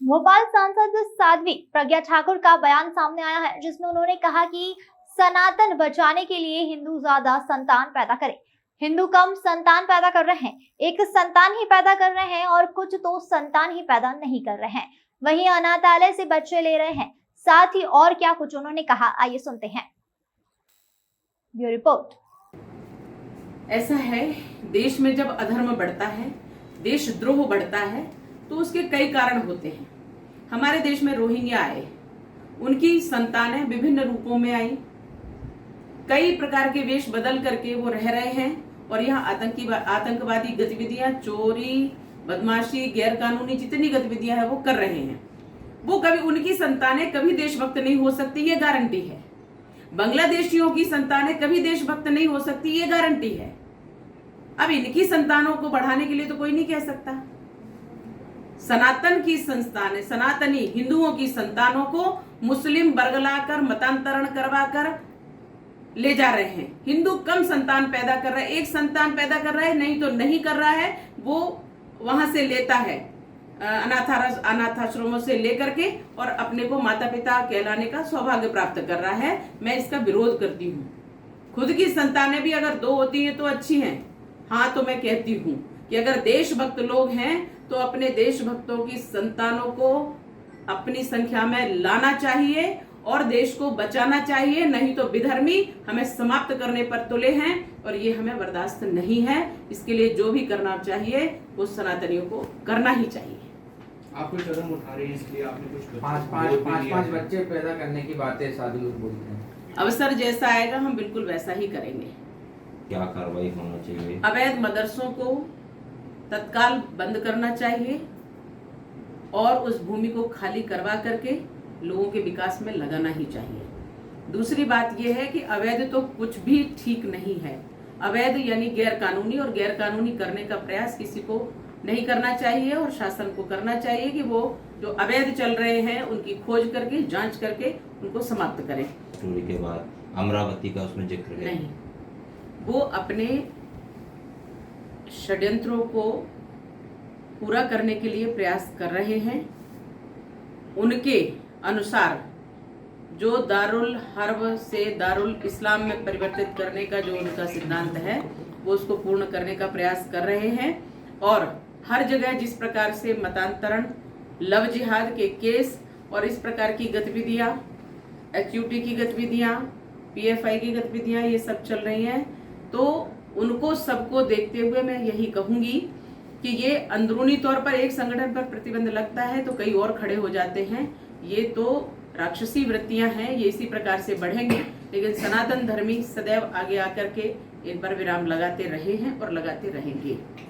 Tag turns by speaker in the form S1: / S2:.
S1: भोपाल सांसद साध्वी प्रज्ञा ठाकुर का बयान सामने आया है, जिसमें उन्होंने कहा कि सनातन बचाने के लिए हिंदू ज्यादा संतान पैदा करें। हिंदू कम संतान पैदा कर रहे हैं, एक संतान ही पैदा कर रहे हैं और कुछ तो संतान ही पैदा नहीं कर रहे हैं। वहीं अनाथालय से बच्चे ले रहे हैं। साथ ही और क्या कुछ उन्होंने कहा, आइए सुनते हैं। Bureau report.
S2: ऐसा है, देश में जब अधर्म बढ़ता है, देशद्रोह बढ़ता है, तो उसके कई कारण होते हैं। हमारे देश में रोहिंग्या आए, उनकी संतानें विभिन्न रूपों में आई, कई प्रकार के वेश बदल करके वो रह रहे हैं और यहाँ आतंकवादी गतिविधियां, चोरी, बदमाशी, गैर कानूनी जितनी गतिविधियां हैं वो कर रहे हैं। वो कभी उनकी संतानें कभी देशभक्त नहीं हो सकती, ये गारंटी है। बांग्लादेशियों की संतानें कभी देशभक्त नहीं हो सकती, ये गारंटी है। अब इनकी संतानों को बढ़ाने के लिए तो कोई नहीं कह सकता। सनातन की संतानें, सनातनी हिंदुओं की संतानों को मुस्लिम बरगलाकर, मतांतरण करवाकर ले जा रहे हैं। हिंदू कम संतान पैदा कर रहा है, एक संतान पैदा कर रहा है, नहीं तो नहीं कर रहा है। वो वहां से लेता है अनाथाश्रमों से लेकर के और अपने को माता पिता कहलाने का सौभाग्य प्राप्त कर रहा है। मैं इसका विरोध करती हूँ। खुद की संतानें भी अगर 2 होती हैं तो अच्छी हैं। हाँ, तो मैं कहती हूँ कि अगर देशभक्त लोग हैं तो अपने देशभक्तों की संतानों को अपनी संख्या में लाना चाहिए और देश को बचाना चाहिए। नहीं तो विधर्मी हमें समाप्त करने पर तुले हैं और ये हमें बर्दाश्त नहीं है। इसके लिए जो भी करना चाहिए वो सनातनियों को करना ही चाहिए।
S3: आप कोई कदम उठा रहे हैं, इसलिए आपने कुछ
S4: पाँच बच्चे पैदा करने की बातें साधु लोग बोलते हैं।
S2: अवसर जैसा आएगा हम बिल्कुल वैसा ही करेंगे।
S5: क्या कार्रवाई होना चाहिए?
S2: अवैध मदरसों को तत्काल बंद करना चाहिए और उस भूमि को खाली करवा करके लोगों के विकास में लगाना ही चाहिए। दूसरी बात यह है कि अवैध तो कुछ भी ठीक नहीं है। अवैध यानी गैर कानूनी, और गैर कानूनी करने का प्रयास किसी को नहीं करना चाहिए और शासन को करना चाहिए कि वो जो अवैध चल रहे हैं उनकी खोज करके, जांच करके उनको समाप्त करें।
S5: चोरी के बाद अमरावती का उसमें जिक्र है
S2: नहीं, वो अपने षड्यंत्रों को पूरा करने के लिए प्रयास कर रहे हैं। उनके अनुसार जो दारुल हर्ब से दारुल इस्लाम में परिवर्तित करने का जो उनका सिद्धांत है वो उसको पूर्ण करने का प्रयास कर रहे हैं। और हर जगह जिस प्रकार से मतांतरण, लव जिहाद के केस और इस प्रकार की गतिविधियां, एक्यूटी की गतिविधियां, पीएफआई की गतिविधियां ये सब चल रही हैं, तो उनको सबको देखते हुए मैं यही कहूंगी कि ये अंदरूनी तौर पर एक संगठन पर प्रतिबंध लगता है तो कई और खड़े हो जाते हैं। ये तो राक्षसी वृत्तियां हैं, ये इसी प्रकार से बढ़ेंगे। लेकिन सनातन धर्मी सदैव आगे आकर के इन पर विराम लगाते रहे हैं और लगाते रहेंगे।